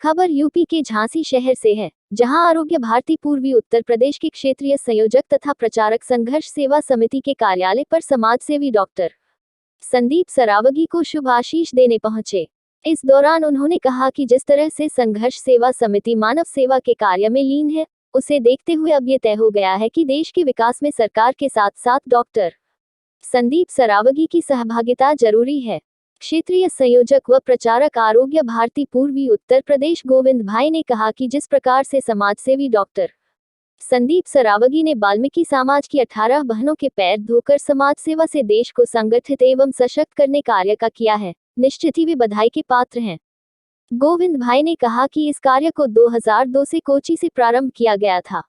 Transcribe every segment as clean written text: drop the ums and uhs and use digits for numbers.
खबर यूपी के झांसी शहर से है, जहां आरोग्य भारती पूर्वी उत्तर प्रदेश के क्षेत्रीय संयोजक तथा प्रचारक संघर्ष सेवा समिति के कार्यालय पर समाजसेवी डॉक्टर संदीप सरावगी को शुभ आशीष देने पहुंचे। इस दौरान उन्होंने कहा कि जिस तरह से संघर्ष सेवा समिति मानव सेवा के कार्य में लीन है, उसे देखते हुए अब ये तय हो गया है कि देश के विकास में सरकार के साथ साथ डॉक्टर संदीप सरावगी की सहभागिता जरूरी है। क्षेत्रीय संयोजक व प्रचारक आरोग्य भारती पूर्वी उत्तर प्रदेश गोविंद भाई ने कहा कि जिस प्रकार से समाजसेवी डॉक्टर संदीप सरावगी ने वाल्मीकि समाज की 18 बहनों के पैर धोकर समाज सेवा से देश को संगठित एवं सशक्त करने कार्य का किया है, निश्चित ही वे बधाई के पात्र हैं। गोविंद भाई ने कहा कि इस कार्य को 2002 से कोची से प्रारंभ किया गया था।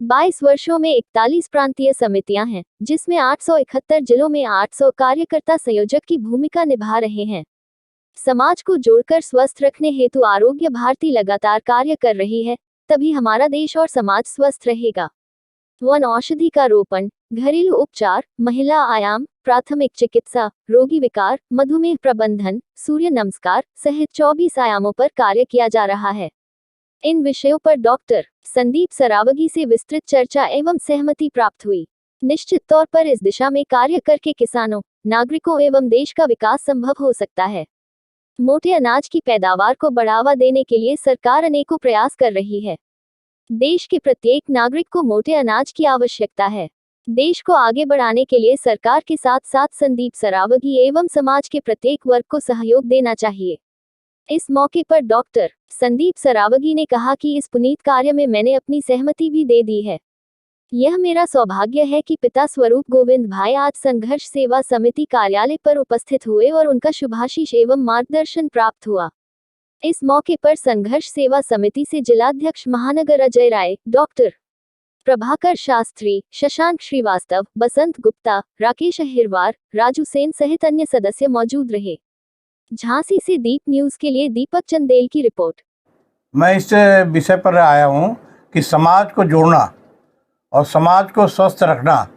22 वर्षों में 41 प्रांतीय समितियां हैं, जिसमें 871 जिलों में 800 कार्यकर्ता संयोजक की भूमिका निभा रहे हैं। समाज को जोड़कर स्वस्थ रखने हेतु आरोग्य भारती लगातार कार्य कर रही है, तभी हमारा देश और समाज स्वस्थ रहेगा। वन औषधि का रोपण, घरेलू उपचार, महिला आयाम, प्राथमिक चिकित्सा, रोगी विकार, मधुमेह प्रबंधन, सूर्य नमस्कार सहित 24 आयामों पर कार्य किया जा रहा है। इन विषयों पर डॉक्टर संदीप सरावगी से विस्तृत चर्चा एवं सहमति प्राप्त हुई। निश्चित तौर पर इस दिशा में कार्य करके किसानों, नागरिकों एवं देश का विकास संभव हो सकता है। मोटे अनाज की पैदावार को बढ़ावा देने के लिए सरकार अनेकों प्रयास कर रही है। देश के प्रत्येक नागरिक को मोटे अनाज की आवश्यकता है। देश को आगे बढ़ाने के लिए सरकार के साथ साथ संदीप सरावगी एवं समाज के प्रत्येक वर्ग को सहयोग देना चाहिए। इस मौके पर डॉक्टर संदीप सरावगी ने कहा कि इस पुनीत कार्य में मैंने अपनी सहमति भी दे दी है। यह मेरा सौभाग्य है कि पिता स्वरूप गोविंद भाई आज संघर्ष सेवा समिति कार्यालय पर उपस्थित हुए और उनका शुभाशीष एवं मार्गदर्शन प्राप्त हुआ। इस मौके पर संघर्ष सेवा समिति से जिलाध्यक्ष महानगर अजय राय, डॉक्टर प्रभाकर शास्त्री, शशांक श्रीवास्तव, बसंत गुप्ता, राकेश अहिरवार, राजू सेन सहित अन्य सदस्य मौजूद रहे। झांसी से दीप न्यूज के लिए दीपक चंदेल की रिपोर्ट। मैं इस विषय पर आया हूँ कि समाज को जोड़ना और समाज को स्वस्थ रखना।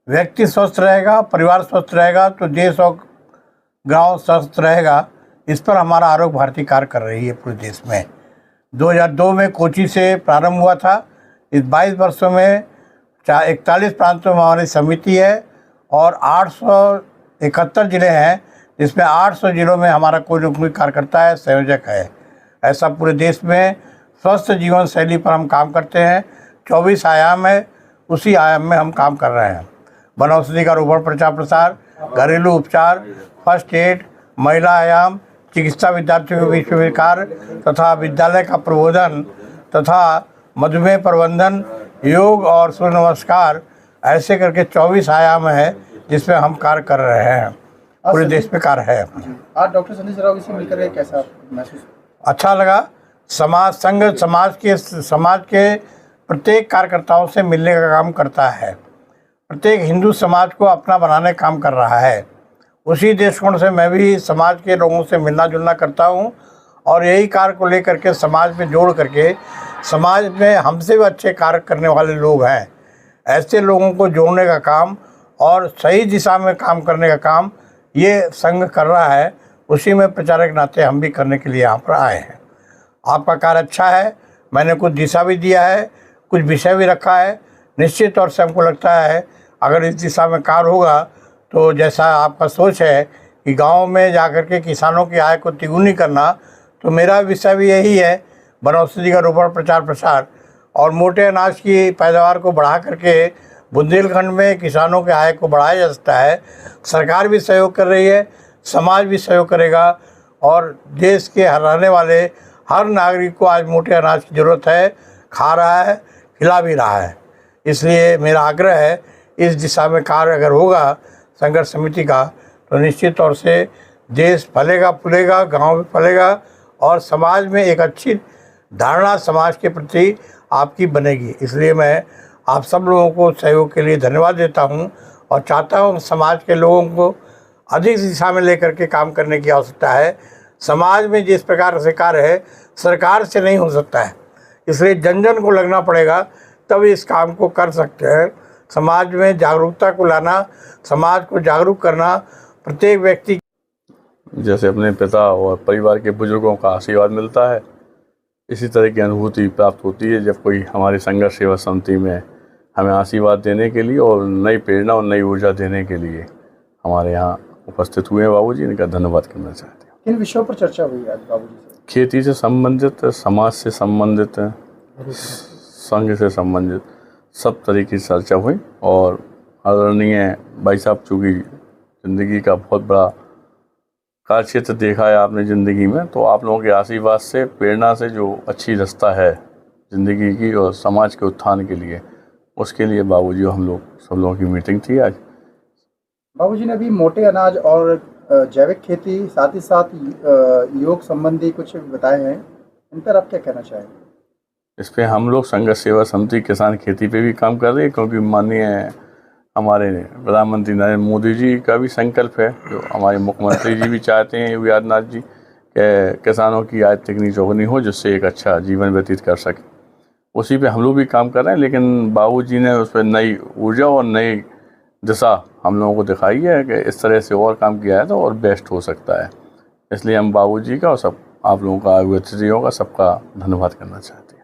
व्यक्ति स्वस्थ रहेगा, परिवार स्वस्थ रहेगा तो देश और गांव स्वस्थ रहेगा। इस पर हमारा आरोग्य भारती कार्य कर रही है पूरे देश में। 2002 में कोची से प्रारंभ हुआ था। इस 22 वर्षों में 41 प्रांतों में हमारी समिति है और 871 जिले हैं, जिसमें 800 जिलों में हमारा कोई न कोई कार्यकर्ता है, संयोजक है। ऐसा पूरे देश में स्वस्थ जीवन शैली पर हम काम करते हैं। 24 आयाम है, उसी आयाम में हम काम कर रहे हैं। वन औषधि का रोपण प्रचार प्रसार, घरेलू उपचार, फर्स्ट एड, महिला आयाम, चिकित्सा विद्यार्थियों के बीच में कार्य तथा विद्यालय का प्रबोधन तथा मधुमेह प्रबंधन, योग और सूर्य नमस्कार, ऐसे करके 24 आयाम है जिसमें हम कार्य कर रहे हैं। पूरे देश में कार्य है। आज डॉक्टर संदीप सरावगी से मिलकर कैसा महसूस? अच्छा लगा। समाज के प्रत्येक कार्यकर्ताओं से मिलने का काम करता है। प्रत्येक हिंदू समाज को अपना बनाने का काम कर रहा है। उसी दृष्टिकोण से मैं भी समाज के लोगों से मिलना जुलना करता हूं और यही कार्य को लेकर के समाज में जोड़ करके समाज में हमसे भी अच्छे कार्य करने वाले लोग हैं, ऐसे लोगों को जोड़ने का काम और सही दिशा में काम करने का काम ये संघ कर रहा है। उसी में प्रचारक नाते हम भी करने के लिए यहाँ पर आए हैं। आपका कार्य अच्छा है। मैंने कुछ दिशा भी दिया है, कुछ विषय भी रखा है। निश्चित तौर से हमको लगता है अगर इस दिशा में कार्य होगा तो जैसा आपका सोच है कि गांव में जाकर के किसानों की आय को तिगुनी करना, तो मेरा विषय भी यही है। वन औषधि का रोपण प्रचार प्रसार और मोटे अनाज की पैदावार को बढ़ा करके बुंदेलखंड में किसानों के आय को बढ़ाया जा सकता है। सरकार भी सहयोग कर रही है, समाज भी सहयोग करेगा और देश के रहने वाले हर नागरिक को आज मोटे अनाज की ज़रूरत है, खा रहा है, खिला भी रहा है। इसलिए मेरा आग्रह है इस दिशा में कार्य अगर होगा संघर्ष समिति का तो निश्चित तौर से देश फलेगा फूलेगा, गांव भी फलेगा और समाज में एक अच्छी धारणा समाज के प्रति आपकी बनेगी। इसलिए मैं आप सब लोगों को सहयोग के लिए धन्यवाद देता हूं और चाहता हूं समाज के लोगों को अधिक दिशा में लेकर के काम करने की आवश्यकता है। समाज में जिस प्रकार से कार्य है सरकार से नहीं हो सकता है, इसलिए जन जन को लगना पड़ेगा, तब इस काम को कर सकते हैं। समाज में जागरूकता को लाना, समाज को जागरूक करना, प्रत्येक व्यक्ति जैसे अपने पिता और परिवार के बुजुर्गों का आशीर्वाद मिलता है, इसी तरह की अनुभूति प्राप्त होती है जब कोई हमारी संघर्ष सेवा समिति में हमें आशीर्वाद देने के लिए और नई प्रेरणा और नई ऊर्जा देने के लिए हमारे यहाँ उपस्थित हुए हैं बाबूजी, इनका धन्यवाद करना चाहते हैं। किन विषयों पर चर्चा हुई आज बाबूजी से? खेती से संबंधित, समाज से संबंधित, संघ से संबंधित सब तरह की चर्चा हुई। और आदरणीय भाई साहब, चूँकि ज़िंदगी का बहुत बड़ा कार्य क्षेत्र देखा है आपने ज़िंदगी में, तो आप लोगों के आशीर्वाद से, प्रेरणा से जो अच्छी रास्ता है ज़िंदगी की और समाज के उत्थान के लिए, उसके लिए बाबूजी हम लोग सब लोगों की मीटिंग थी आज। बाबूजी ने अभी मोटे अनाज और जैविक खेती, साथ ही साथ योग संबंधी कुछ बताए हैं, इन पर आप क्या कहना चाहेंगे? इस पे हम लोग संघर्ष सेवा समिति किसान खेती पे भी काम कर रहे हैं, क्योंकि माननीय हमारे प्रधानमंत्री नरेंद्र मोदी जी का भी संकल्प है, जो हमारे मुख्यमंत्री जी भी चाहते हैं, योगी आदित्यनाथ जी, कि किसानों की आय तकनी चौगनी हो, जिससे एक अच्छा जीवन व्यतीत कर सके। उसी पे हम लोग भी काम कर रहे हैं, लेकिन बाबूजी ने उस पर नई ऊर्जा और नई दिशा हम लोगों को दिखाई है कि इस तरह से और काम किया है तो और बेस्ट हो सकता है। इसलिए हम बाबूजी का और सब आप लोगों का, अतिथियों का, सबका धन्यवाद करना चाहते हैं।